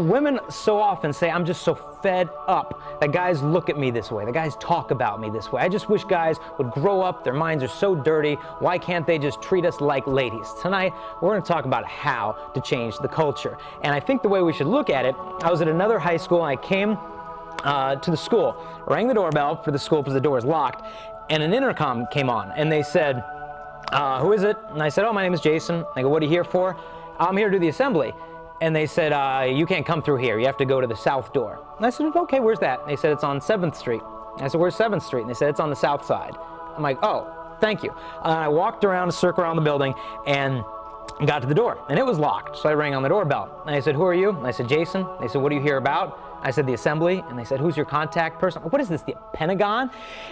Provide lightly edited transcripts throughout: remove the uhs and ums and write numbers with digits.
women so often say, I'm just so fed up that guys look at me this way, that guys talk about me this way. I just wish guys would grow up, their minds are so dirty, why can't they just treat us like ladies? Tonight, we're going to talk about how to change the culture. And I think the way we should look at it, I was at another high school, and I came to the school, rang the doorbell for the school because the door is locked, and an intercom came on, and they said, who is it? And I said, oh, my name is Jason. They go, what are you here for? I'm here to do the assembly. And they said, you can't come through here. You have to go to the south door. And I said, okay, where's that? And they said, it's on 7th Street. I said, where's 7th Street? And they said, it's on the south side. I'm like, oh, thank you. I walked around a circle around the building and got to the door, and it was locked. So I rang on the doorbell. And I said, who are you? And I said, Jason. They said, what are you here about? I said, the assembly. And they said, who's your contact person? What is this, the Pentagon?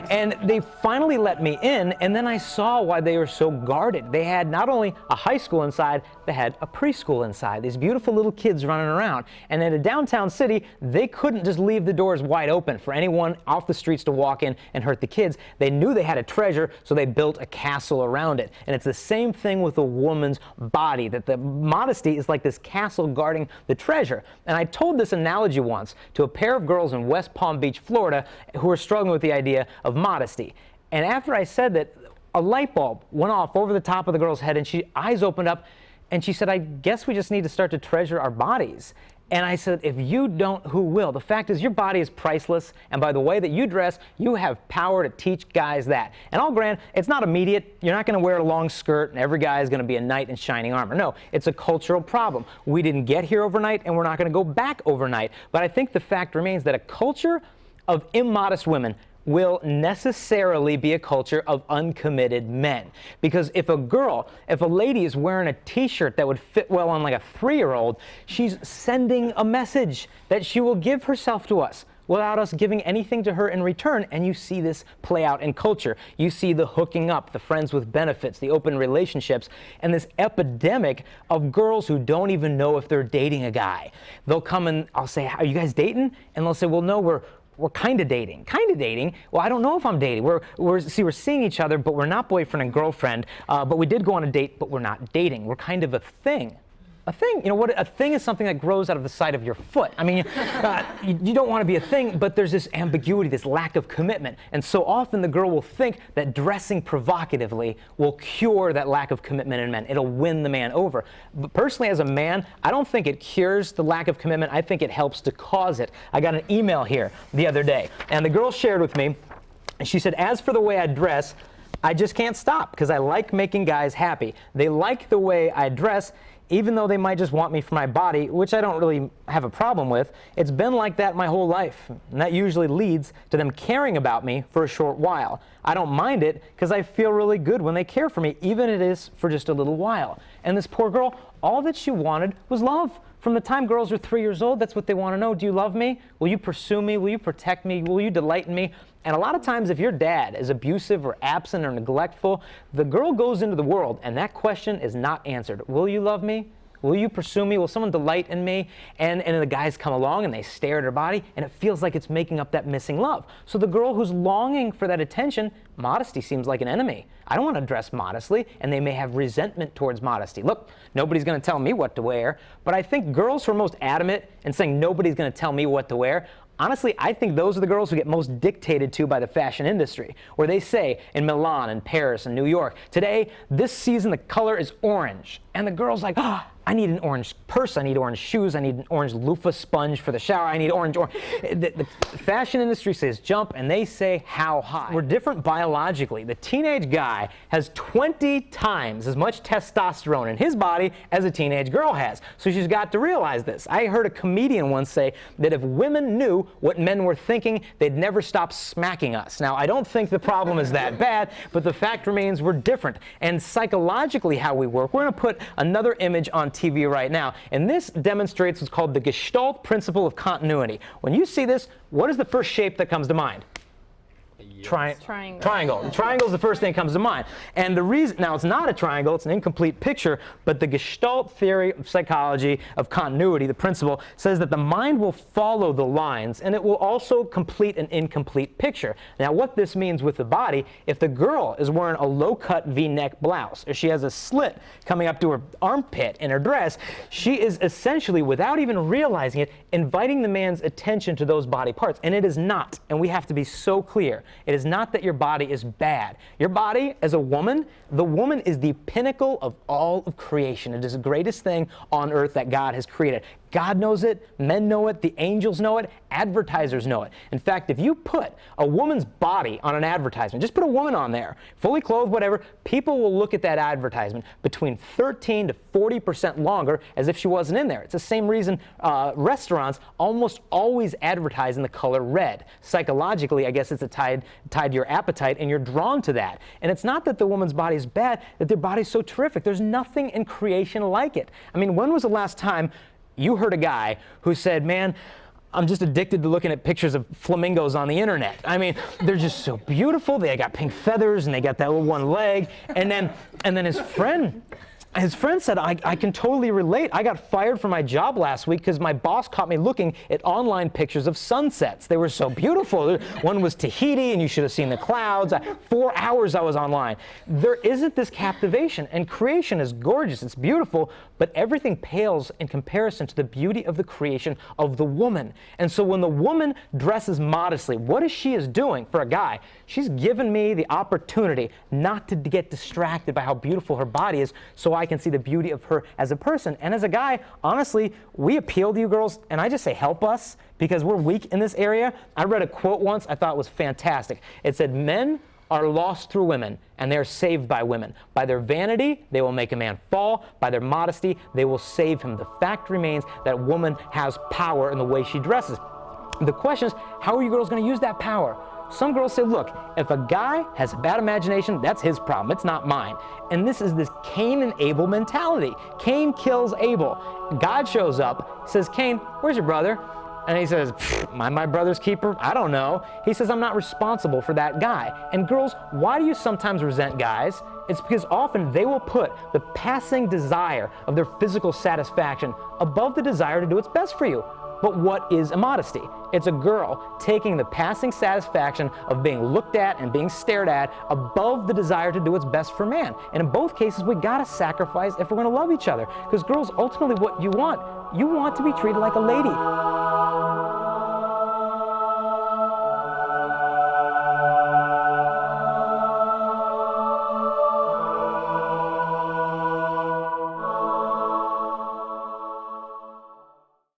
And they finally let me in, and then I saw why they were so guarded. They had not only a high school inside, they had a preschool inside. These beautiful little kids running around. And in a downtown city, they couldn't just leave the doors wide open for anyone off the streets to walk in and hurt the kids. They knew they had a treasure, so they built a castle around it. And it's the same thing with a woman's body, that the modesty is like this castle guarding the treasure. And I told this analogy once to a pair of girls in West Palm Beach, Florida, who were struggling with the idea of modesty. And after I said that, a light bulb went off over the top of the girl's head, and she eyes opened up, and she said, I guess we just need to start to treasure our bodies. And I said, if you don't, who will? The fact is, your body is priceless, and by the way that you dress, you have power to teach guys that. And I'll grant, it's not immediate. You're not going to wear a long skirt, and every guy is going to be a knight in shining armor. No, it's a cultural problem. We didn't get here overnight, and we're not going to go back overnight. But I think the fact remains that a culture of immodest women will necessarily be a culture of uncommitted men. Because if a lady is wearing a t-shirt that would fit well on like a 3-year-old, she's sending a message that she will give herself to us without us giving anything to her in return. And you see this play out in culture. You see the hooking up, the friends with benefits, the open relationships, and this epidemic of girls who don't even know if they're dating a guy. They'll come and I'll say, are you guys dating? And they'll say, well, no, we're kind of dating. Kind of dating? Well, I don't know if I'm dating. We're seeing each other, but we're not boyfriend and girlfriend. But we did go on a date, but we're not dating. We're kind of a thing. A thing, you know what? A thing is something that grows out of the side of your foot. I mean, you don't want to be a thing, but there's this ambiguity, this lack of commitment. And so often the girl will think that dressing provocatively will cure that lack of commitment in men. It'll win the man over. But personally, as a man, I don't think it cures the lack of commitment. I think it helps to cause it. I got an email here the other day, and the girl shared with me, and she said, as for the way I dress, I just can't stop because I like making guys happy. They like the way I dress, even though they might just want me for my body, which I don't really have a problem with. It's been like that my whole life, and that usually leads to them caring about me for a short while. I don't mind it because I feel really good when they care for me, even if it is for just a little while. And this poor girl, all that she wanted was love. From the time girls are 3 years old, that's what they want to know. Do you love me? Will you pursue me? Will you protect me? Will you delight in me? And a lot of times, if your dad is abusive or absent or neglectful, the girl goes into the world, and that question is not answered. Will you love me? Will you pursue me? Will someone delight in me? And the guys come along and they stare at her body, and it feels like it's making up that missing love. So the girl who's longing for that attention, modesty seems like an enemy. I don't want to dress modestly, and they may have resentment towards modesty. Look, nobody's going to tell me what to wear, but I think girls who are most adamant in saying nobody's going to tell me what to wear, honestly, I think those are the girls who get most dictated to by the fashion industry, where they say in Milan and Paris and New York, today, this season, the color is orange. And the girl's like, oh, I need an orange purse, I need orange shoes, I need an orange loofah sponge for the shower, I need orange. The fashion industry says jump, and they say how high. We're different biologically. The teenage guy has 20 times as much testosterone in his body as a teenage girl has. So she's got to realize this. I heard a comedian once say that if women knew what men were thinking, they'd never stop smacking us. Now, I don't think the problem is that bad, but the fact remains we're different. And psychologically how we work, we're going to put another image on TV right now, and this demonstrates what's called the Gestalt principle of continuity. When you see this, what is the first shape that comes to mind? Triangle. Triangle. Triangle is the first thing that comes to mind. And the reason, now it's not a triangle, it's an incomplete picture, but the Gestalt theory of psychology, of continuity, the principle, says that the mind will follow the lines and it will also complete an incomplete picture. Now what this means with the body, if the girl is wearing a low-cut V-neck blouse, or she has a slit coming up to her armpit in her dress, she is essentially, without even realizing it, inviting the man's attention to those body parts. And it is not, and we have to be so clear, it is not that your body is bad. Your body, as a woman, the woman is the pinnacle of all of creation. It is the greatest thing on earth that God has created. God knows it, men know it, the angels know it, advertisers know it. In fact, if you put a woman's body on an advertisement, just put a woman on there, fully clothed, whatever, people will look at that advertisement between 13 to 40% longer as if she wasn't in there. It's the same reason restaurants almost always advertise in the color red. Psychologically, I guess it's tied to your appetite, and you're drawn to that. And it's not that the woman's body is bad, that their body is so terrific. There's nothing in creation like it. I mean, when was the last time you heard a guy who said, man, I'm just addicted to looking at pictures of flamingos on the internet. I mean, they're just so beautiful. They got pink feathers and they got that little one leg. And then his friend said, I can totally relate. I got fired from my job last week because my boss caught me looking at online pictures of sunsets. They were so beautiful. One was Tahiti, and you should have seen the clouds. 4 hours I was online. There isn't this captivation, and creation is gorgeous. It's beautiful, but everything pales in comparison to the beauty of the creation of the woman. And so when the woman dresses modestly, what is she doing for a guy? She's given me the opportunity not to get distracted by how beautiful her body is, so I can see the beauty of her as a person. And as a guy, honestly, we appeal to you girls, and I just say help us because we're weak in this area. I read a quote once I thought was fantastic. It said, men are lost through women, and they are saved by women. By their vanity, they will make a man fall. By their modesty, they will save him. The fact remains that woman has power in the way she dresses. The question is, how are you girls going to use that power? Some girls say, look, if a guy has a bad imagination, that's his problem. It's not mine. And this is this Cain and Abel mentality. Cain kills Abel. God shows up, says, Cain, where's your brother? And he says, am I my brother's keeper? I don't know. He says, I'm not responsible for that guy. And girls, why do you sometimes resent guys? It's because often they will put the passing desire of their physical satisfaction above the desire to do what's best for you. But what is immodesty? It's a girl taking the passing satisfaction of being looked at and being stared at above the desire to do what's best for man. And in both cases, we gotta sacrifice if we're gonna love each other. Because girls, ultimately what you want to be treated like a lady.